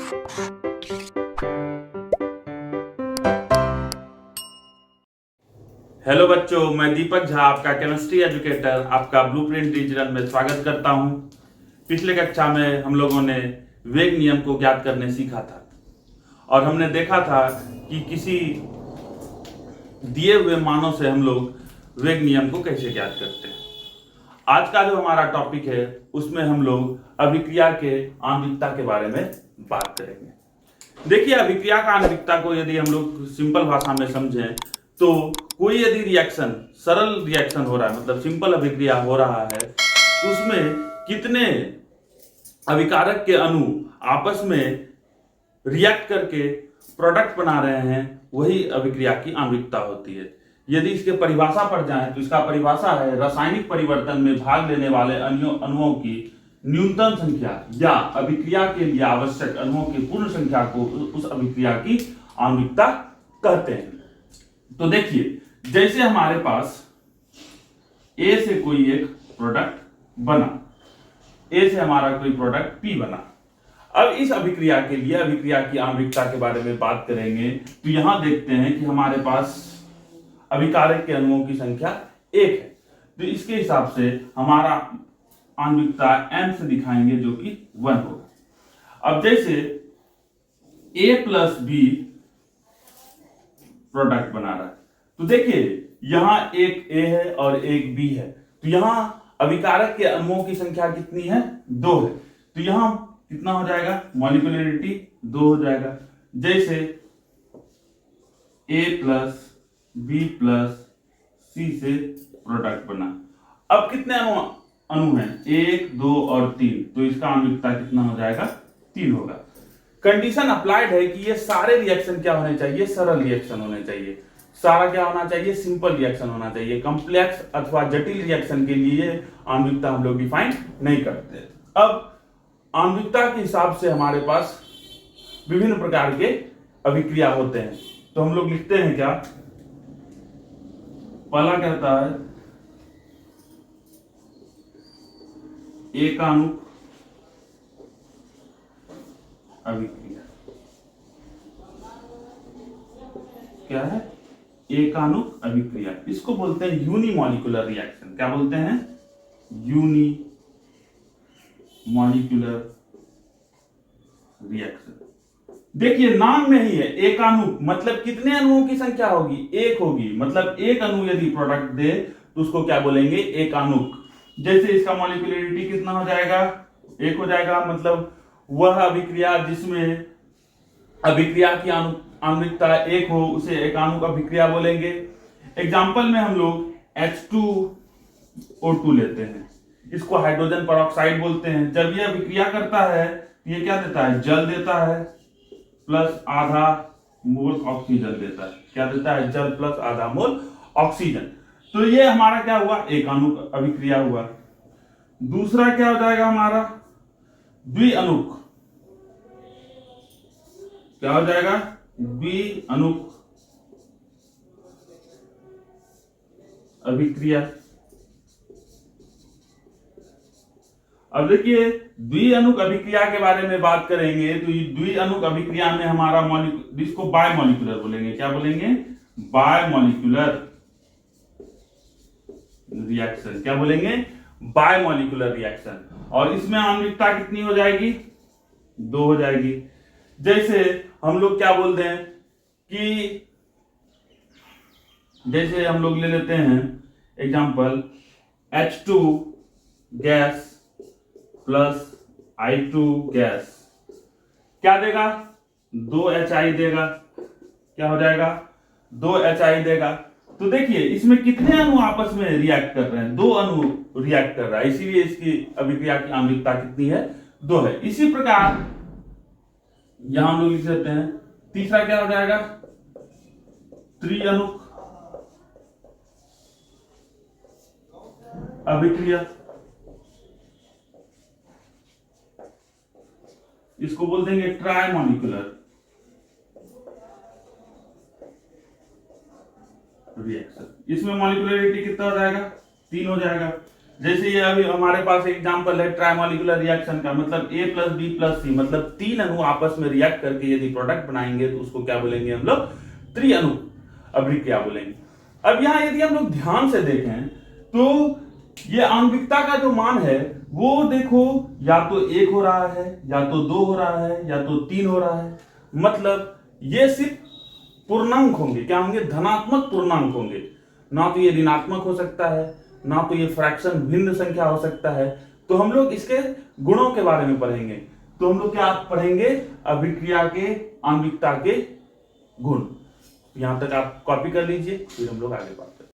Hello बच्चों, मैं दीपक झा आपका केमिस्ट्री एजुकेटर आपका ब्लूप्रिंट डिजिटल में स्वागत करता हूं। पिछले कक्षा में हम लोगों ने वेग नियम को ज्ञात करने सीखा था और हमने देखा था कि किसी दिए हुए मानों से हम लोग वेग नियम को कैसे ज्ञात करते हैं। आज का जो हमारा टॉपिक है उसमें हम लोग अभिक्रिया के आणविकता के बारे में बात करेंगे। देखिए, अभिक्रिया का आणविकता को यदि हम लोग सिंपल भाषा में समझें तो कोई यदि रिएक्शन, सरल रिएक्शन हो रहा है, मतलब सिंपल अभिक्रिया हो रहा है, तो उसमें कितने अभिकारक के अणु आपस में रिएक्ट करके प्रोडक्ट बना रहे हैं, वही अभिक्रिया की आणविकता होती है। यदि इसके परिभाषा पर जाएं तो इसका परिभाषा है रासायनिक परिवर्तन में भाग लेने वाले अणुओं की न्यूनतम संख्या या अभिक्रिया के लिए आवश्यक अणुओं की पूर्ण संख्या को उस अभिक्रिया की आणविकता कहते हैं। तो देखिए, जैसे हमारे पास ए से कोई एक प्रोडक्ट बना, ए से हमारा कोई प्रोडक्ट पी बना। अब इस अभिक्रिया के लिए अभिक्रिया की आणविकता के बारे में बात करेंगे तो यहां देखते हैं कि हमारे पास अभिकारक के अणुओं की संख्या 1 है, तो इसके हिसाब से हमारा आणविकता m से दिखाएंगे जो कि 1 होगा। अब जैसे a प्लस बी प्रोडक्ट बना रहा है, तो देखिए यहां एक A है और एक B है, तो यहां अभिकारक के अणुओं की संख्या कितनी है? 2 है, तो यहां कितना हो जाएगा? मॉलिक्यूलरिटी 2 हो जाएगा। जैसे A plus B plus C से प्रोडक्ट बना, अब कितने अणु हैं? 1, 2 और 3, तो इसका आणविकता कितना हो जाएगा? 3 होगा। कंडीशन अप्लाइड है कि ये सारे रिएक्शन क्या होने चाहिए? सरल रिएक्शन होने चाहिए। सारा क्या होना चाहिए? सिंपल रिएक्शन होना चाहिए। कॉम्प्लेक्स अथवा जटिल रिएक्शन के लिए आणविकता हम लोग डिफाइन नहीं करते। अब आणविकता के हिसाब से हमारे पास विभिन्न प्रकार के अभिक्रिया होते हैं, तो हम लोग लिखते हैं क्या? पहला कहता है एकाणुक अभिक्रिया। क्या है? एकाणुक अभिक्रिया। इसको बोलते हैं यूनिमॉलिक्यूलर रिएक्शन। क्या बोलते हैं? Unimolecular reaction. देखिए, नाम में ही है एकाणुक, मतलब कितने अणुओं की संख्या होगी? 1 होगी, मतलब एक अणु यदि प्रोडक्ट दे तो उसको क्या बोलेंगे? एकाणुक। जैसे इसका मॉलिक्यूलरिटी कितना हो जाएगा? 1 हो जाएगा, मतलब वह अभिक्रिया जिसमें अभिक्रिया की आणविकता 1 हो उसे एकाणुक अभिक्रिया बोलेंगे। एग्जाम्पल में हम लोग H2O2 लेते हैं, इसको हाइड्रोजन परऑक्साइड बोलते हैं। जब यह अभिक्रिया करता है ये क्या देता है? जल देता है प्लस आधा मोल ऑक्सीजन देता है। क्या देता है? जल प्लस आधा मोल ऑक्सीजन। तो ये हमारा क्या हुआ? एकाणुक अभिक्रिया हुआ। दूसरा क्या हो जाएगा हमारा? द्विअणुक। क्या हो जाएगा? द्विअणुक अभिक्रिया। अब देखिए, द्विअणुक अभिक्रिया के बारे में बात करेंगे तो द्विअणुक अभिक्रिया में हमारा इसको बायमॉलिक्यूलर बोलेंगे। क्या बोलेंगे? Bimolecular reaction. क्या बोलेंगे? Bimolecular reaction. और इसमें आणविकता कितनी हो जाएगी? 2 हो जाएगी। जैसे हम लोग क्या बोलते हैं कि जैसे हम लोग ले लेते हैं example H2 gas plus I2 gas, क्या देगा? 2HI देगा। क्या हो जाएगा? 2HI देगा। तो देखिए, इसमें कितने अणु आपस में रिएक्ट कर रहे हैं? 2 अणु रिएक्ट कर रहा है, इसीलिए इसकी अभिक्रिया की आणविकता कितनी है? 2 है। इसी प्रकार यहां हम लोग लिख देते हैं, तीसरा क्या हो जाएगा? त्रिअणुक अभिक्रिया। इसको बोल देंगे ट्राइमॉलिक्यूलर रिएक्शन। इसमें मॉलिक्यूलरिटी कितना हो जाएगा? 3 हो जाएगा। जैसे ये अभी हमारे पास एग्जांपल है ट्राइमोलिकुलर रिएक्शन का, मतलब A प्लस बी प्लस सी, मतलब 3 अणु आपस में रिएक्ट करके यदि प्रोडक्ट बनाएंगे तो उसको क्या बोलेंगे हम लोग? त्रिअणु अभिक्रिया बोलेंगे। अब यहाँ यदि हम लोग ध्यान से देखें तो ये आणविकता का जो मान है वो देखो या तो 1 हो रहा है, या तो 2 हो रहा है, या तो 3 हो रहा है। मतलब ये सिर्फ पूर्णांक होंगे, क्या होंगे? धनात्मक पूर्णांक होंगे। ना तो ये ऋणात्मक हो सकता है, ना तो ये फ्रैक्शन भिन्न संख्या हो सकता है। तो हम लोग इसके गुणों के बारे में पढ़ेंगे। तो हम लोग क्या पढ़ेंगे? अभिक्रिया के आणविकता के गुण। यहां तक आप कॉपी कर लीजिए, फिर हम लोग आगे बात करें।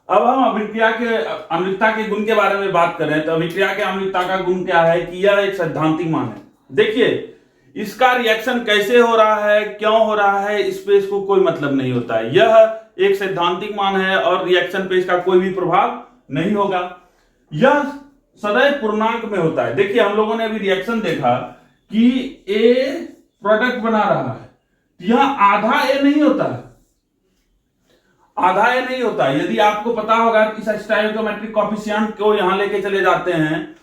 अब हम अभिक्रिया के आणविकता के गुण के बारे में बात करें तो अभिक्रिया के आणविकता का गुण क्या है कि यह एक सैद्धांतिक मान है। देखिए इसका रिएक्शन कैसे हो रहा है, क्यों हो रहा है, इस पे इसको कोई मतलब नहीं होता है। यह एक सैद्धांतिक मान है और रिएक्शन पे इसका कोई भी प्रभाव नहीं होगा। यह सदैव पूर्णांक में होता है। देखिए हम लोगों ने अभी रिएक्शन देखा कि ए प्रोडक्ट बना रहा है, यह आधा ए नहीं होता है, आधा ए नहीं होता है। यदि आपको पता होगा कि इस स्टोइकोमेट्रिक कोएफिशिएंट को यहां लेके चले जाते हैं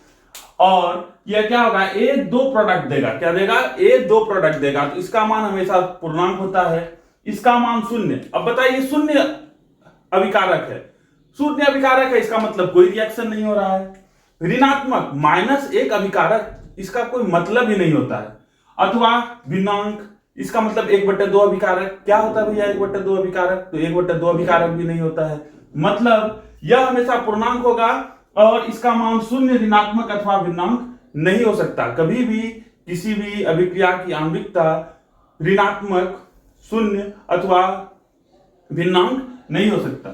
और यह क्या होगा? ए 2 प्रोडक्ट देगा। क्या देगा? ए 2 प्रोडक्ट देगा। तो इसका मान हमेशा पूर्णांक होता है, इसका मान 0। अब बताइए शून्य अभिकारक है, शून्य अभिकारक है, इसका मतलब कोई रिएक्शन नहीं हो रहा है। ऋणात्मक -1 अभिकारक, इसका कोई मतलब ही नहीं होता है। अथवा भिन्नांक, इसका मतलब 1/2 अभिकारक। क्या होता है भैया 1/2 अभिकारक? तो 1/2 अभिकारक भी नहीं होता है। मतलब यह हमेशा पूर्णांक होगा और इसका मान 0, ऋणात्मक अथवा भिन्नांक नहीं हो सकता। कभी भी किसी भी अभिक्रिया की आणविकता ऋणात्मक, 0 अथवा भिन्नांक नहीं हो सकता।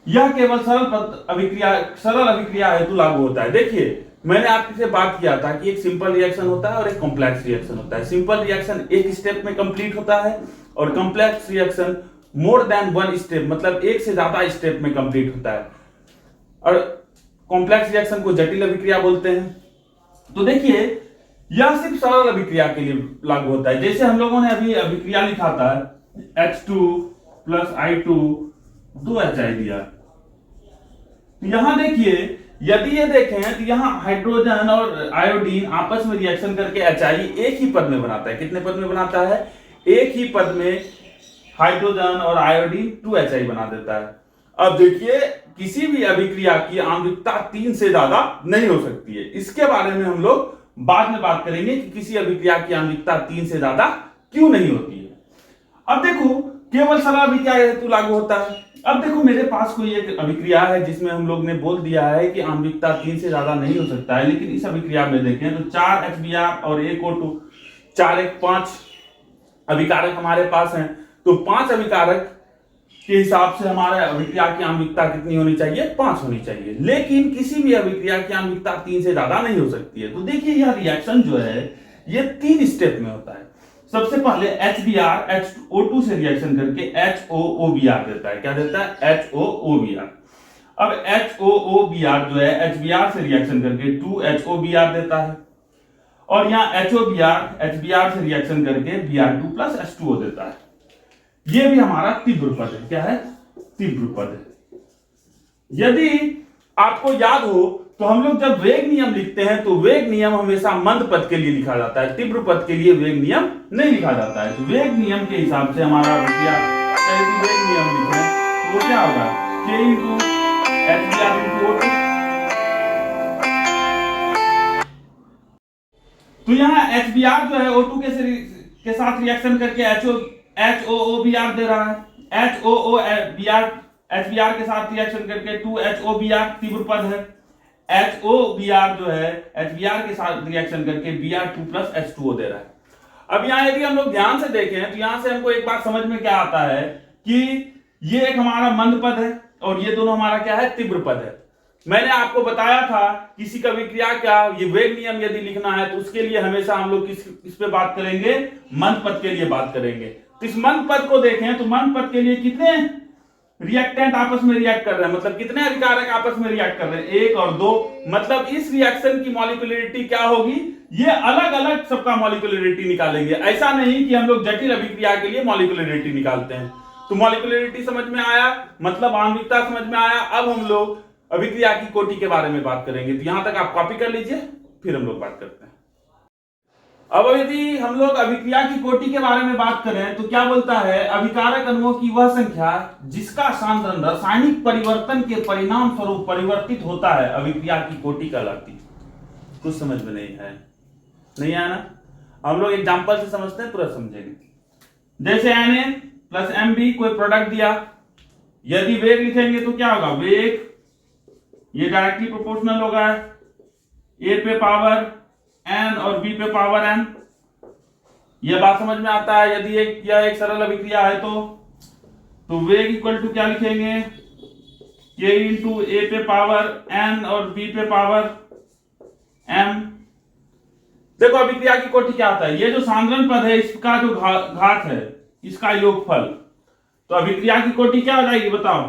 यह केवल सरल अभिक्रिया हेतु लागू होता है। देखिए मैंने आपसे बात किया था कि एक सिंपल रिएक्शन होता है और एक कॉम्प्लेक्स रिएक्शन होता है। सिंपल रिएक्शन एक स्टेप में कंप्लीट होता है और complex reaction more than 1 step, मतलब एक से ज्यादा स्टेप में कंप्लीट होता है। और कॉम्प्लेक्स रिएक्शन को जटिल अभिक्रिया बोलते हैं। तो देखिए यह सिर्फ सरल अभिक्रिया के लिए लागू होता है। जैसे हम लोगों ने अभी अभिक्रिया लिखा था H2 + I2 2HI दिया। यहां देखिए यदि ये देखें तो यहां हाइड्रोजन और आयोडीन आपस में रिएक्शन करके HI एक ही पद में बनाता है। कितने पद में बनाता है? एक ही पद में हाइड्रोजन और आयोडीन 2HI बना देता है। अब देखिए किसी भी अभिक्रिया की आणविकता 3 से ज्यादा नहीं हो सकती है। इसके बारे में हम लोग बाद में बात करेंगे कि किसी अभिक्रिया की आणविकता 3 से ज्यादा क्यों नहीं होती है। अब देखो केवल सरल अभिक्रिया हेतु लागू होता है। अब देखो मेरे पास कोई एक अभिक्रिया है जिसमें हम लोग ने बोल दिया है कि आणविकता 3 से ज्यादा नहीं हो सकता है, लेकिन इस अभिक्रिया में देखें तो 4 HBr और 1 O2, 4 1 5 अभिकारक हमारे पास हैं। तो 5 अभिकारक के हिसाब से हमारे अभिक्रिया की आणविकता कितनी होनी चाहिए? 5 होनी चाहिए। लेकिन किसी भी अभिक्रिया की आणविकता 3 से ज्यादा नहीं हो सकती है। तो देखिए यह रिएक्शन जो है ये 3 स्टेप में होता है। सबसे पहले HBr H2O2 से रिएक्शन करके HOOBr देता है। क्या देता है? HOOBr। अब HOOBr जो है HBr से रिएक्शन करके 2HOBr देता है और यहाँ HBr से रिएक्शन करके Br2 + H2O देता है। ये भी हमारा तीव्र पद है। क्या है? तीव्र पद है। यदि आपको याद हो तो हम लोग जब वेग नियम लिखते हैं तो वेग नियम हमेशा मंद पद के लिए लिखा जाता है, तीव्र पद के लिए वेग नियम नहीं लिखा जाता है। तो वेग नियम के हिसाब से हमारा वेग नियम लिखें तो वो क्या होगा? K × HBr × O2। तो यहाँ HBr जो है O2 के साथ रिएक्शन करके HOOBr दे रहा है। HBr के साथ रिएक्शन करके 2HOBr तीव्र पद है। HOBr जो है HBr के साथ रिएक्शन करके Br2 + H2O दे रहा है। अब यहाँ यदि हम लोग ध्यान से देखें तो यहां से हमको एक बात समझ में क्या आता है कि ये एक हमारा मंद पद है और ये दोनों हमारा क्या है? तीव्र पद है। मैंने आपको बताया था किसी का अभिक्रिया का ये वेग नियम यदि लिखना है तो उसके लिए हमेशा हम लोग किस पे बात करेंगे? मंद पद के लिए बात करेंगे। तो इस मंद पद को देखें तो मंद पद के लिए कितने रिएक्टेंट आपस में रिएक्ट कर रहे हैं, मतलब कितने अभिकारक आपस में रिएक्ट कर रहे हैं? 1 और 2। मतलब इस रिएक्शन की मॉलिक्यूलरिटी क्या होगी? ये अलग अलग सबका मॉलिक्यूलरिटी निकालेंगे। ऐसा नहीं कि हम लोग जटिल अभिक्रिया के लिए मॉलिक्यूलरिटी निकालते हैं। तो मॉलिक्यूलरिटी समझ में आया, मतलब आणविकता समझ में आया। अब हम लोग अभिक्रिया की कोटि के बारे में बात करेंगे। तो यहां तक आप कॉपी कर लीजिए, फिर हम लोग बात करते हैं। अब यदि हम लोग अभिक्रिया की कोटि के बारे में बात करें तो क्या बोलता है, अभिकारक अणुओं की वह संख्या जिसका सांद्रण रासायनिक परिवर्तन के परिणाम स्वरूप परिवर्तित होता है अभिक्रिया की कोटि कहलाती है। कुछ समझ में नहीं है, नहीं आया ना? हम लोग एग्जांपल से समझते हैं, तुरंत समझेंगे। जैसे Na प्लस Mb कोई प्रोडक्ट दिया, यदि वेग लिखेंगे तो क्या होगा, वेग ये डायरेक्टली प्रोपोर्शनल होगा A पे पावर n और B पे पावर n। यह बात समझ में आता है। यदि एक सरल अभिक्रिया है तो वेग इक्वल टू क्या लिखेंगे, K इंटू A पे पावर n और B पे पावर m। देखो अभिक्रिया की कोटि क्या होता है, ये जो सांद्रण पद है इसका जो घात है इसका योगफल। तो अभिक्रिया की कोटि क्या हो जाएगी बताओ,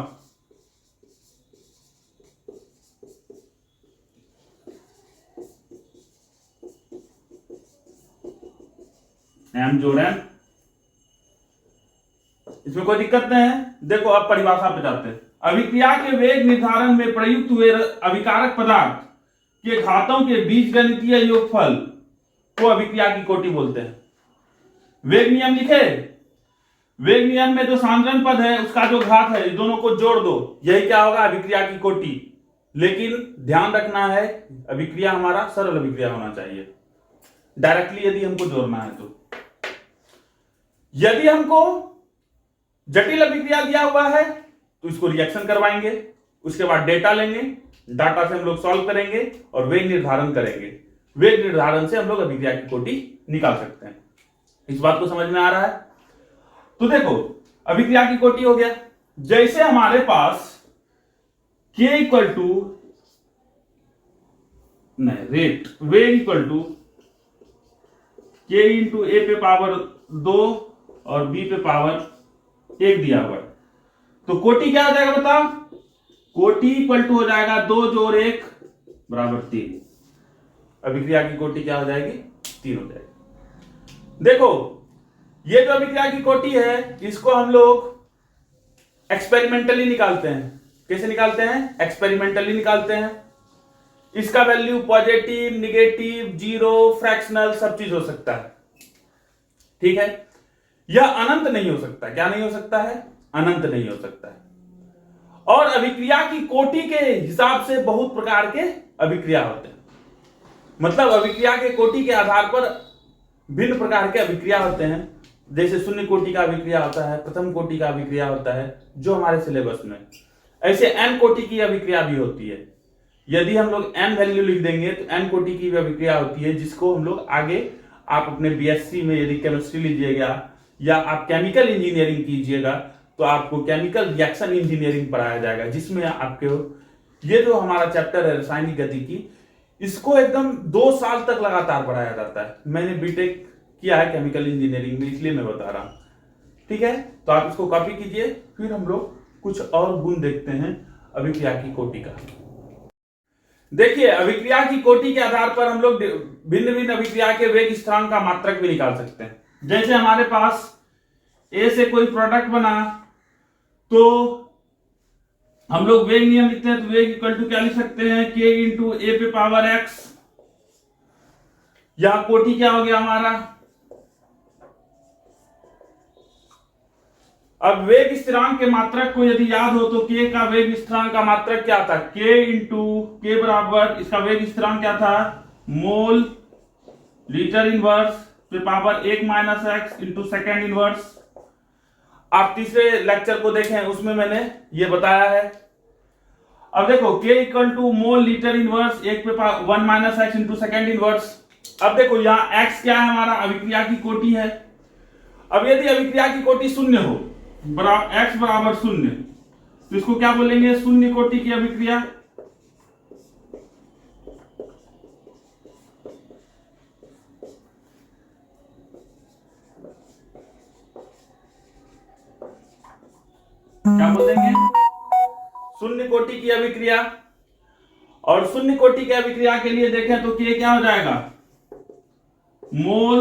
m जोड़ m। इसमें कोई दिक्कत नहीं है। देखो अब परिभाषा पे जाते हैं। अभिक्रिया के वेग निर्धारण में प्रयुक्त हुए अभिकारक पदार्थ के घातों के बीजगणितीय योगफल को अभिक्रिया की कोटि बोलते हैं। वेग नियम लिखे, वेग नियम में जो सांद्रण पद है उसका जो घात है दोनों को जोड़ दो, यही क्या होगा, अभिक्रिया की कोटि। लेकिन ध्यान रखना है अभिक्रिया हमारा सरल अभिक्रिया होना चाहिए, डायरेक्टली यदि हमको जोड़ना है तो। यदि हमको जटिल अभिक्रिया दिया हुआ है तो इसको रिएक्शन करवाएंगे, उसके बाद डेटा लेंगे, डाटा से हम लोग सॉल्व करेंगे और वेग निर्धारण करेंगे। वेग निर्धारण से हम लोग अभिक्रिया की कोटि निकाल सकते हैं। इस बात को समझ में आ रहा है? तो देखो अभिक्रिया की कोटि हो गया। जैसे हमारे पास K इक्वल टू रेट, वेग equal to K into A पे पावर 2 और B पे पावर 1 दिया हुआ है, तो कोटि क्या हो जाएगा बताओ, कोटि इक्वल टू हो जाएगा 2 जोड़ 1 बराबर 3। अभिक्रिया की कोटि क्या हो जाएगी, 3 हो जाएगी। देखो ये जो अभिक्रिया की कोटि है इसको हम लोग एक्सपेरिमेंटली निकालते हैं। कैसे निकालते हैं, एक्सपेरिमेंटली निकालते हैं। इसका value positive, negative, zero, fractional सब चीज हो सकता है, ठीक है। यह अनंत नहीं हो सकता। क्या नहीं हो सकता है, अनंत नहीं हो सकता है। और अभिक्रिया की कोटि के हिसाब से बहुत प्रकार के अभिक्रिया होते हैं। मतलब अभिक्रिया के कोटि के आधार पर भिन्न प्रकार के अभिक्रिया होते हैं। जैसे शून्य कोटि का अभिक्रिया होता है, प्रथम कोटि का अभिक्रिया होता है जो हमारे सिलेबस में, ऐसे n कोटि की अभिक्रिया भी होती है। यदि हम लोग n वैल्यू लिख देंगे तो n कोटि की भी अभिक्रिया होती है, जिसको हम लोग आगे आप अपने बीएससी में यदि केमिस्ट्री लीजिएगा या आप केमिकल इंजीनियरिंग कीजिएगा तो आपको केमिकल रिएक्शन इंजीनियरिंग पढ़ाया जाएगा, जिसमें आपको ये जो हमारा चैप्टर है रासायनिक गतिकी, इसको एकदम 2 साल तक लगातार पढ़ाया जाता है। मैंने बीटेक किया है केमिकल इंजीनियरिंग में, इसलिए मैं बता रहा हूं, ठीक है। तो आप इसको कॉपी कीजिए, फिर हम लोग कुछ और गुण देखते हैं अभिक्रिया की कोटि का। देखिए अभिक्रिया की कोटि के आधार पर हम लोग भिन्न भिन्न अभिक्रिया के वेग स्थिरांक का मात्रक भी निकाल सकते हैं। जैसे हमारे पास ए से कोई प्रोडक्ट बना तो हम लोग वेग नियम लिखते हैं, तो वेग इक्वल टू क्या लिख सकते हैं, K इंटू A पे पावर x। यहां कोटि क्या हो गया हमारा, अब वेग स्थिरांक के मात्रक को यदि याद हो तो K का वेग स्थिरांक का मात्रक क्या था, K इंटू K बराबर इसका वेग स्थिरांक क्या था, मोल लीटर इनवर्स पे power 1 minus x into second inverse. आप तीसरे लेक्चर को देखें, उसमें मैंने ये बताया है। अब देखो K equal to mole litre inverse 1 पे 1 minus x into second inverse. अब देखो यहाँ x क्या है हमारा, अभिक्रिया की कोटि है। अब यदि अभिक्रिया की कोटि शून्य हो, x बराबर शून्य, तो इसको क्या बोलेंगे, शून्य कोटि की अभिक्रिया। क्या बोलेंगे, शून्य कोटि की अभिक्रिया। और शून्य कोटि की अभिक्रिया के लिए देखें तो K क्या हो जाएगा, मोल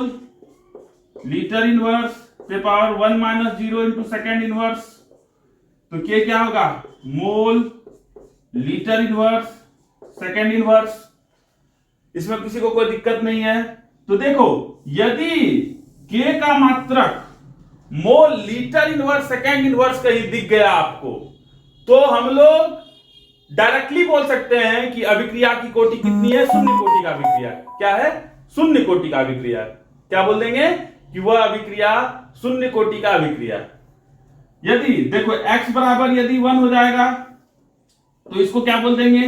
लीटर इनवर्स पे power 1 minus 0 into second inverse. तो K क्या होगा, मोल लीटर इनवर्स, सेकेंड इनवर्स, इसमें किसी को कोई दिक्कत नहीं है। तो देखो यदि K का मात्रक मोल लीटर इनवर्स सेकेंड इनवर्स कहीं दिख गया आपको, तो हम लोग डायरेक्टली बोल सकते हैं कि अभिक्रिया की कोटि कितनी है, शून्य कोटि का अभिक्रिया। क्या है? शून्य कोटि का अभिक्रिया। क्या बोल देंगे कि वह अभिक्रिया शून्य कोटि का अभिक्रिया। यदि देखो x बराबर यदि 1 हो जाएगा तो इसको क्या बोल देंगे?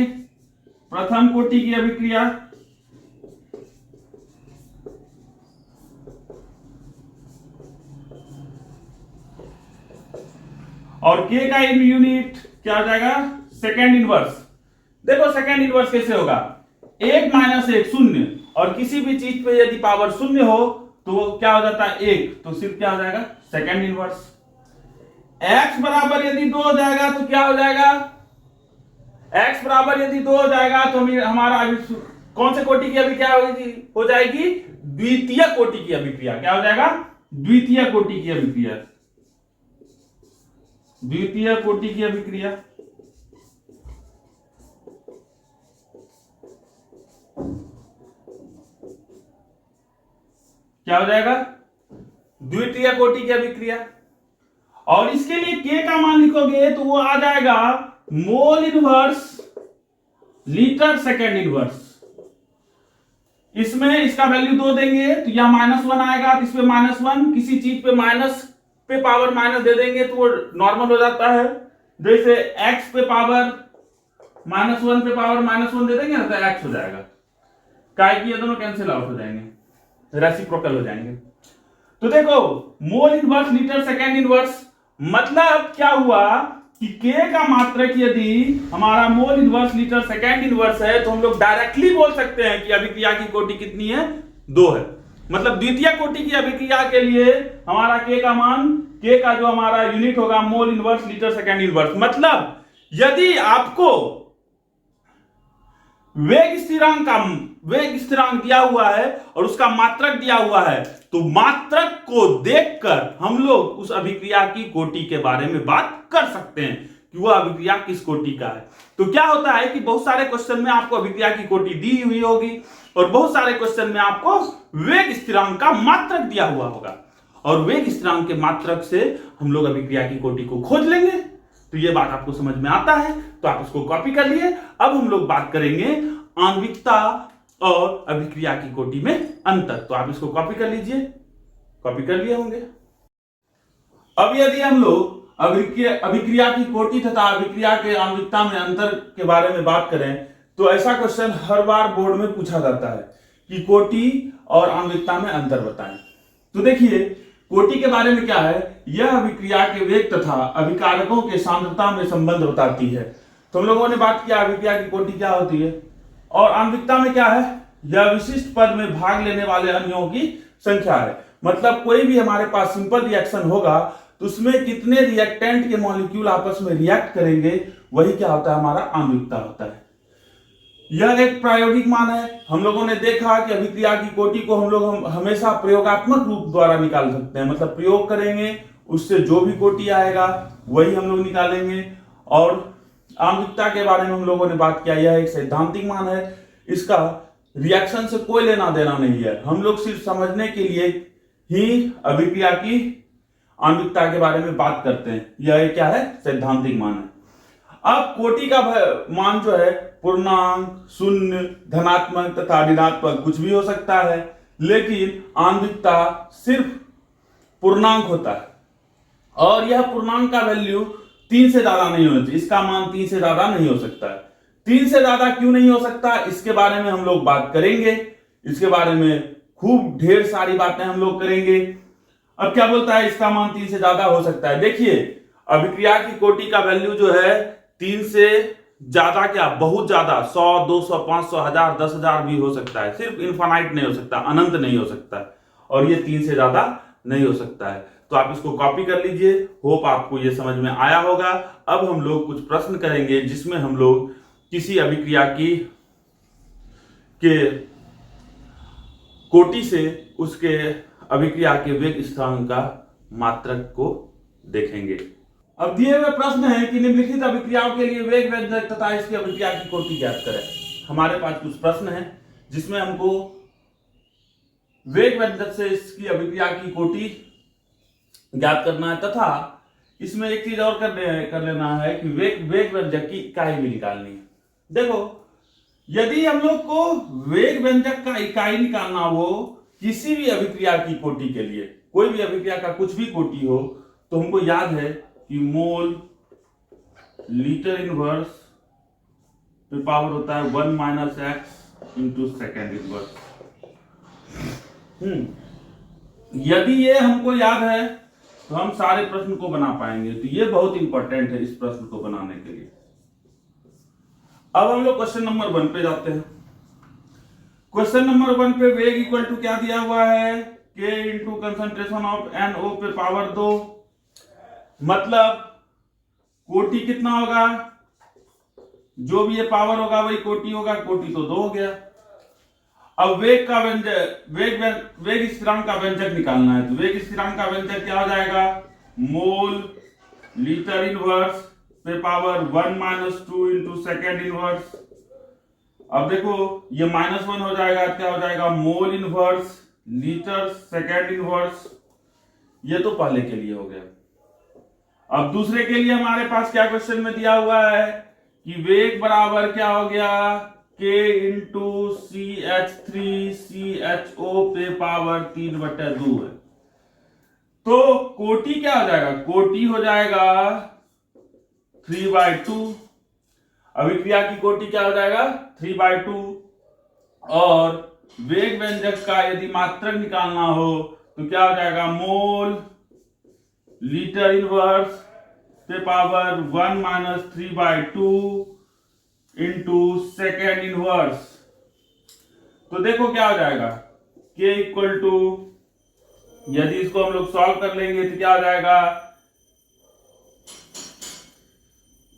प्रथम कोटि की अभिक्रिया। और K का यूनिट क्या हो जाएगा? Second inverse. देखो सेकेंड इनवर्स कैसे होगा? 1 माइनस 1 शून्य, और किसी भी चीज पे यदि पावर शून्य हो तो क्या हो जाता है? 1, तो सिर्फ क्या हो जाएगा? Second inverse. x बराबर यदि 2 हो जाएगा तो क्या हो जाएगा? x बराबर यदि 2 हो जाएगा तो हमारा कौन से कोटि की अभिक्रिया हो जाएगी? द्वितीय कोटि की अभिक्रिया। क्या हो जाएगा? द्वितीय कोटि की अभिक्रिया। द्वितीय कोटि की अभिक्रिया। क्या हो जाएगा? द्वितीय कोटि की अभिक्रिया। और इसके लिए K का मान लिखोगे तो वो आ जाएगा mole inverse litre second inverse. इसमें इसका वैल्यू 2 देंगे तो यह -1 आएगा, तो इसमें -1, किसी चीज पे माइनस पे पावर माइनस दे देंगे तो वो नॉर्मल हो जाता है। जैसे x पे पावर -1 पे पावर -1 दे देंगे ना तो x हो जाएगा। काय की ये दोनों कैंसिल आउट हो जाएंगे, रेसिप्रोकल हो जाएंगे। तो देखो mole inverse litre second inverse, मतलब क्या हुआ कि K का मात्रक यदि हमारा mole inverse litre second inverse है तो हम लोग डायरेक्टली बोल सकते हैं कि अभिक्रिया की कोटि कितनी है? 2 है। मतलब द्वितीय कोटि की अभिक्रिया के लिए हमारा K का मान, K का जो हमारा यूनिट होगा mole inverse litre second inverse. मतलब यदि आपको वेग स्थिरांक दिया हुआ है और उसका मात्रक दिया हुआ है तो मात्रक को देखकर हम लोग उस अभिक्रिया की कोटि के बारे में बात कर सकते हैं कि वह अभिक्रिया किस कोटि का है। तो क्या होता है कि बहुत सारे क्वेश्चन में आपको अभिक्रिया की कोटि दी हुई होगी और बहुत सारे क्वेश्चन में आपको वेग स्थिरांक का मात्रक दिया हुआ होगा, और वेग स्थिरांक के मात्रक से हम लोग अभिक्रिया की कोटि को खोज लेंगे। तो ये बात आपको समझ में आता है तो आप इसको कॉपी कर लिए। अब हम लोग बात करेंगे आणविकता और अभिक्रिया की कोटि में अंतर। तो आप इसको कॉपी कर लीजिए, कॉपी कर लिए होंगे। अब यदि हम लोग अभिक्रिया की कोटि तथा अभिक्रिया के आणविकता में अंतर के बारे में बात करें तो ऐसा क्वेश्चन हर बार बोर्ड में पूछा जाता है कि कोटि और आणविकता में अंतर बताएं। तो देखिए कोटि के बारे में क्या है, यह अभिक्रिया के वेग तथा अभिकारकों के सांद्रता में संबंध बताती है। तो हम लोगों ने बात किया अभिक्रिया की कोटि क्या होती है, और आणविकता में क्या है, यह विशिष्ट पद में भाग लेने वाले अणुओं की संख्या है। मतलब कोई भी हमारे पास सिंपल रिएक्शन होगा तो उसमें कितने रिएक्टेंट के मॉलिक्यूल आपस में रिएक्ट करेंगे, वही क्या होता है, हमारा आणविकता होता है। यह एक प्रायोगिक मान है। हम लोगों ने देखा कि अभिक्रिया की कोटि को हम लोग हमेशा प्रयोगात्मक रूप द्वारा निकाल सकते हैं। मतलब प्रयोग करेंगे, उससे जो भी कोटि आएगा वही हम लोग निकालेंगे। और आणविकता के बारे में हम लोगों ने बात किया, यह एक सैद्धांतिक मान है, इसका रिएक्शन से कोई लेना देना नहीं है। हम लोग सिर्फ समझने के लिए ही अभिक्रिया की आणविकता के बारे में बात करते हैं। यह क्या है, सैद्धांतिक मान है। अब कोटि का मान जो है पूर्णांक, शून्य, धनात्मक तथा ऋणात्मक कुछ भी हो सकता है, लेकिन आणविकता सिर्फ पूर्णांक होता है और यह पूर्णांक का वैल्यू 3 से ज्यादा नहीं होना चाहिए। इसका मान 3 से ज्यादा नहीं हो सकता है। 3 से ज्यादा क्यों नहीं हो सकता, इसके बारे में हम लोग बात करेंगे। इसके बारे में खूब ढेर सारी बातें हम लोग करेंगे। अब क्या बोलता है, इसका मान 3 से ज्यादा हो सकता है। देखिए अभिक्रिया की कोटि का वैल्यू जो है 3 से ज्यादा, क्या बहुत ज्यादा, 100, 200, 500, 1000, 10,000 भी हो सकता है। सिर्फ इनफाइनाइट नहीं हो सकता, अनंत नहीं हो सकता है। और ये 3 से ज्यादा नहीं हो सकता है। तो आप इसको कॉपी कर लीजिए। होप आपको ये समझ में आया होगा। अब हम लोग कुछ प्रश्न करेंगे जिसमें हम लोग किसी अभिक्रिया की के कोटि से उसके अभिक्रिया के वेग स्थिरांक का मात्रक को देखेंगे। अब दिए हुए प्रश्न है कि निम्नलिखित अभिक्रियाओं के लिए वेग व्यंजक तथा इसकी अभिक्रिया की कोटि ज्ञात करें। हमारे पास कुछ प्रश्न है जिसमें हमको वेग व्यंजक से इसकी अभिक्रिया की कोटि ज्ञात करना है तथा इसमें एक चीज और कर लेना है कि वेग व्यंजक की इकाई भी निकालनी है। देखो, यदि हम लोग को वेग व्यंजक का इकाई निकालना हो किसी भी अभिक्रिया की कोटि के लिए, कोई भी अभिक्रिया का कुछ भी कोटि हो, तो हमको याद है कि मोल लीटर इनवर्स पे पावर होता है 1 minus x into second inverse. यदि ये हमको याद है तो हम सारे प्रश्न को बना पाएंगे। तो ये बहुत इंपॉर्टेंट है इस प्रश्न को बनाने के लिए। अब हम लोग क्वेश्चन नंबर 1 पे जाते हैं। क्वेश्चन नंबर 1 पे वेग इक्वल टू क्या दिया हुआ है, K into concentration of NO पे पावर 2। मतलब कोटि कितना होगा, जो भी ये पावर होगा वही कोटि होगा, कोटि तो 2 हो गया। अब वेग का व्यंजक, वेग स्थिरांक का व्यंजक निकालना है। तो वेग स्थिरांक का व्यंजक क्या हो जाएगा, मोल लीटर इनवर्स पे power 1 minus 2 into second inverse. अब देखो ये -1 हो जाएगा, क्या हो जाएगा, mole inverse litre second inverse. ये तो पहले के लिए हो गया। अब दूसरे के लिए हमारे पास क्या क्वेश्चन में दिया हुआ है कि वेग बराबर क्या हो गया, K इंटू CH3CHO पे पावर 3/2 है। तो कोटि क्या हो जाएगा, कोटि हो जाएगा 3/2। अभिक्रिया की कोटि क्या हो जाएगा, 3/2। और वेग व्यंजक का यदि मात्रक निकालना हो तो क्या हो जाएगा, मोल लीटर इनवर्स पे power 1 minus 3/2 into second inverse. तो देखो क्या हो जाएगा, K इक्वल टू, यदि इसको हम लोग सॉल्व कर लेंगे तो क्या हो जाएगा,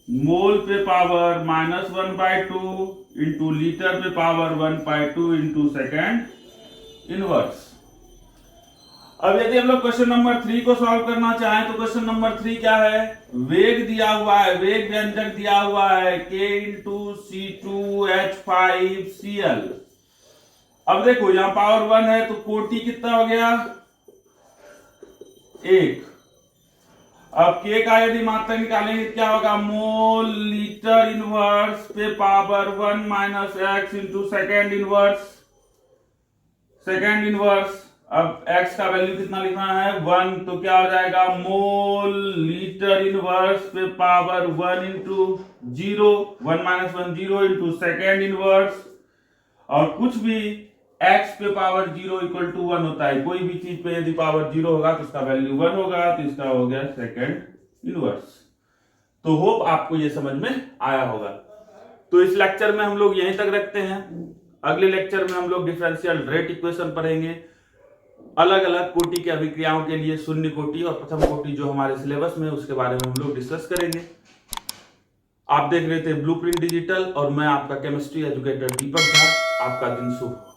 मोल पे पावर -1/2 इंटू लीटर पे पावर 1/2 इंटू सेकेंड इनवर्स। अब यदि हम लोग क्वेश्चन नंबर 3 को सॉल्व करना चाहें तो क्वेश्चन नंबर 3 क्या है, वेग दिया हुआ है, वेग व्यंजक दिया हुआ है K इंटू C2H5Cl। अब देखो यहां पावर 1 है तो कोटि कितना हो गया, 1। अब K का यदि मात्रक निकालेंगे क्या होगा, मोल लीटर इनवर्स पे power 1 minus x into second inverse, second inverse. अब x का वैल्यू कितना लिखना है, 1। तो क्या हो जाएगा, मोल लीटर इनवर्स पे power 1 into 0, 1 minus 1 0 into second inverse. और कुछ भी x पे पावर 0 इक्वल टू 1 होता है। कोई भी चीज पे यदि पावर 0 होगा तो इसका वैल्यू 1 होगा, तो इसका हो गया सेकेंड इनवर्स। तो होप आपको ये समझ में आया होगा। तो इस लेक्चर में हम लोग यहीं तक रखते हैं। अगले लेक्चर में हम लोग डिफरेंशियल रेट इक्वेशन पढ़ेंगे। अलग अलग कोटि के अभिक्रियाओं के लिए शून्य कोटि और प्रथम कोटि जो हमारे सिलेबस में, उसके बारे में हम लोग डिस्कस करेंगे। आप देख रहे थे ब्लूप्रिंट डिजिटल और मैं आपका केमिस्ट्री एजुकेटर दीपक झा। आपका दिन शुभ हो।